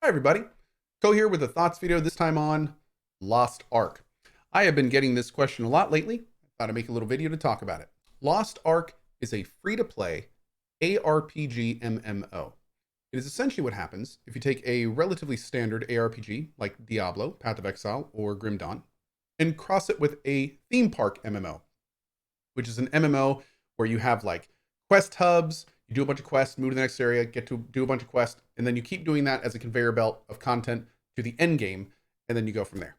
Hi everybody, Cohh here with a thoughts video, this time on Lost Ark. I have been getting this question a lot lately. I thought I'd make a little video to talk about it. Lost Ark is a free-to-play ARPG MMO. It is essentially what happens if you take a relatively standard ARPG like Diablo, Path of Exile, or Grim Dawn, and cross it with a theme park MMO, which is an MMO where you have like quest hubs. You do a bunch of quests, move to the next area, get to do a bunch of quests, and then you keep doing that as a conveyor belt of content to the end game, and then you go from there.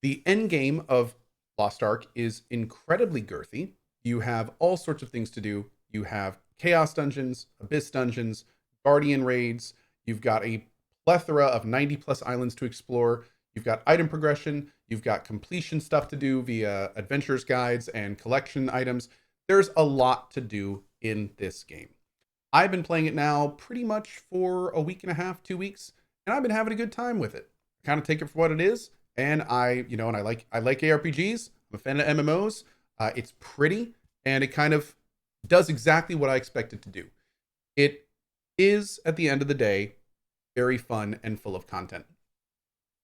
The end game of Lost Ark is incredibly girthy. You have all sorts of things to do. You have chaos dungeons, abyss dungeons, guardian raids. You've got a plethora of 90 plus islands to explore. You've got item progression. You've got completion stuff to do via adventures guides and collection items. There's a lot to do in this game. I've been playing it now pretty much for a week and a half, 2 weeks, and I've been having a good time with it. I kind of take it for what it is, and I like ARPGs. I'm a fan of MMOs. It's pretty, and it kind of does exactly what I expect it to do. It is, at the end of the day, very fun and full of content.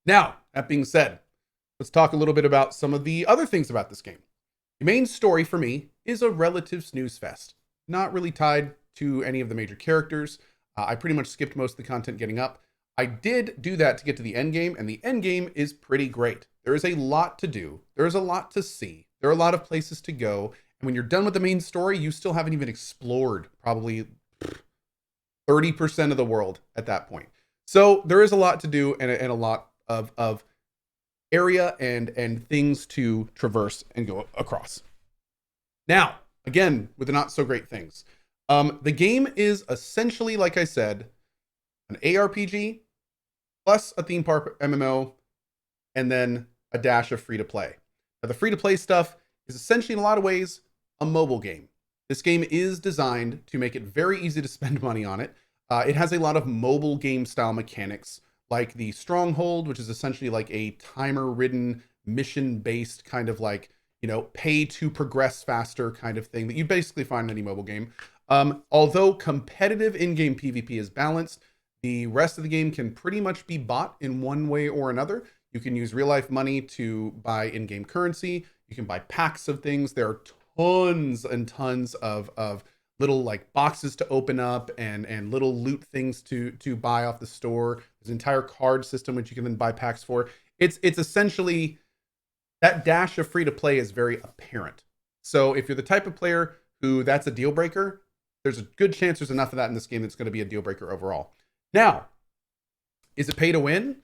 Now, that being said, let's talk a little bit about some of the other things about this game. The main story for me is a relative snooze fest, not really tied to any of the major characters. I pretty much skipped most of the content getting up. I did do that to get to the end game, and the end game is pretty great. There is a lot to do. There is a lot to see. There are a lot of places to go. And when you're done with the main story, you still haven't even explored probably 30% of the world at that point. So there is a lot to do and a lot of area and things to traverse and go across. Now, again, with the not so great things. The game is essentially, like I said, an ARPG plus a theme park MMO and then a dash of free to play. Now, the free to play stuff is essentially, in a lot of ways, a mobile game. This game is designed to make it very easy to spend money on it. It has a lot of mobile game style mechanics, like the Stronghold, which is essentially like a timer ridden, mission based kind of like, pay to progress faster kind of thing that you basically find in any mobile game. Although competitive in-game PvP is balanced, the rest of the game can pretty much be bought in one way or another. You can use real-life money to buy in-game currency. You can buy packs of things. There are tons and tons of little like boxes to open up and little loot things to buy off the store. There's an entire card system which you can then buy packs for. It's essentially that dash of free-to-play is very apparent. So if you're the type of player who that's a deal breaker, there's a good chance there's enough of that in this game that's going to be a deal breaker overall. Now, is it pay to win?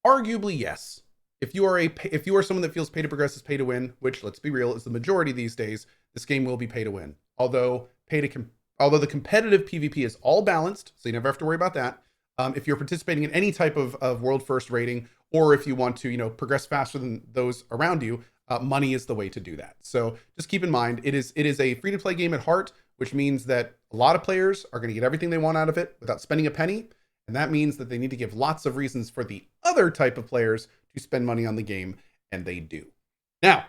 Arguably, yes. If you are someone that feels pay to progress is pay to win, which, let's be real, is the majority these days, this game will be pay to win. Although the competitive PvP is all balanced, so you never have to worry about that. If you're participating in any type of world first rating, or if you want to, progress faster than those around you, money is the way to do that. So just keep in mind, it is a free to play game at heart, which means that a lot of players are going to get everything they want out of it without spending a penny. And that means that they need to give lots of reasons for the other type of players to spend money on the game, and they do. Now,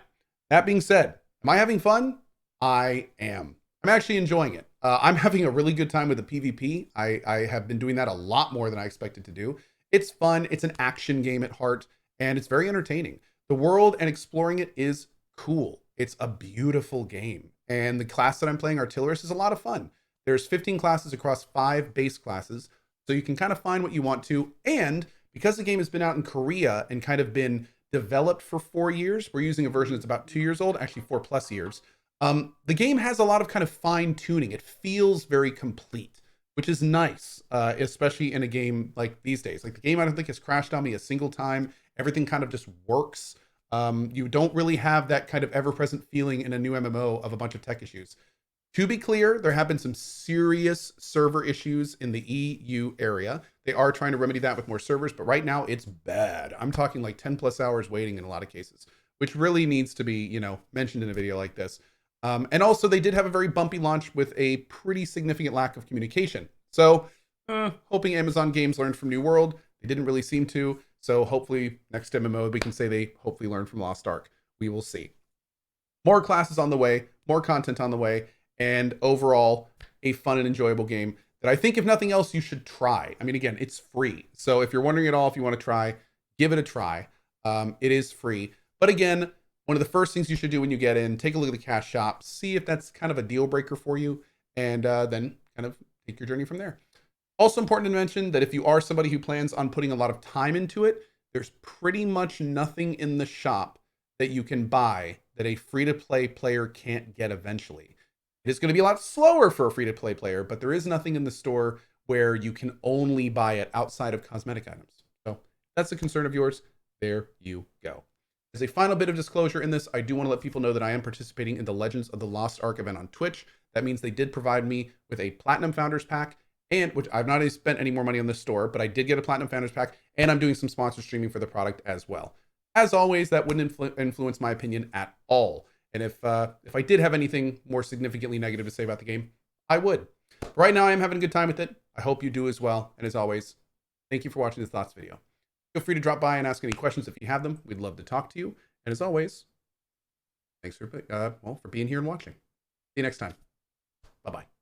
that being said, am I having fun? I am. I'm actually enjoying it. I'm having a really good time with the PvP. I have been doing that a lot more than I expected to do. It's fun. It's an action game at heart, and it's very entertaining. The world and exploring it is cool. It's a beautiful game. And the class that I'm playing, Artillerist, is a lot of fun. There's 15 classes across 5 base classes, so you can kind of find what you want to. And because the game has been out in Korea and kind of been developed for 4 years, we're using a version that's about 2 years old, actually 4+ years. The game has a lot of kind of fine tuning. It feels very complete, which is nice, especially in a game like these days. Like the game, I don't think has crashed on me a single time. Everything kind of just works. You don't really have that kind of ever-present feeling in a new MMO of a bunch of tech issues. To be clear, there have been some serious server issues in the EU area. They are trying to remedy that with more servers, but right now it's bad. I'm talking like 10+ hours waiting in a lot of cases, which really needs to be, mentioned in a video like this. And also they did have a very bumpy launch with a pretty significant lack of communication. So hoping Amazon Games learned from New World. They didn't really seem to. So hopefully next MMO, we can say they hopefully learned from Lost Ark. We will see. More classes on the way, more content on the way, and overall a fun and enjoyable game that I think, if nothing else, you should try. I mean, again, it's free. So if you're wondering at all if you want to try, give it a try. It is free. But again, one of the first things you should do when you get in, take a look at the cash shop, see if that's kind of a deal breaker for you, and then kind of take your journey from there. Also important to mention that if you are somebody who plans on putting a lot of time into it, there's pretty much nothing in the shop that you can buy that a free-to-play player can't get eventually. It is going to be a lot slower for a free-to-play player, but there is nothing in the store where you can only buy it outside of cosmetic items. So if that's a concern of yours, there you go. As a final bit of disclosure in this, I do want to let people know that I am participating in the Legends of the Lost Ark event on Twitch. That means they did provide me with a Platinum Founders Pack, and which I've not spent any more money on the store, but I did get a Platinum Founders Pack, and I'm doing some sponsor streaming for the product as well. As always, that wouldn't influence my opinion at all. And if I did have anything more significantly negative to say about the game, I would. But right now, I am having a good time with it. I hope you do as well. And as always, thank you for watching this Thoughts video. Feel free to drop by and ask any questions if you have them. We'd love to talk to you. And as always, thanks for being here and watching. See you next time. Bye-bye.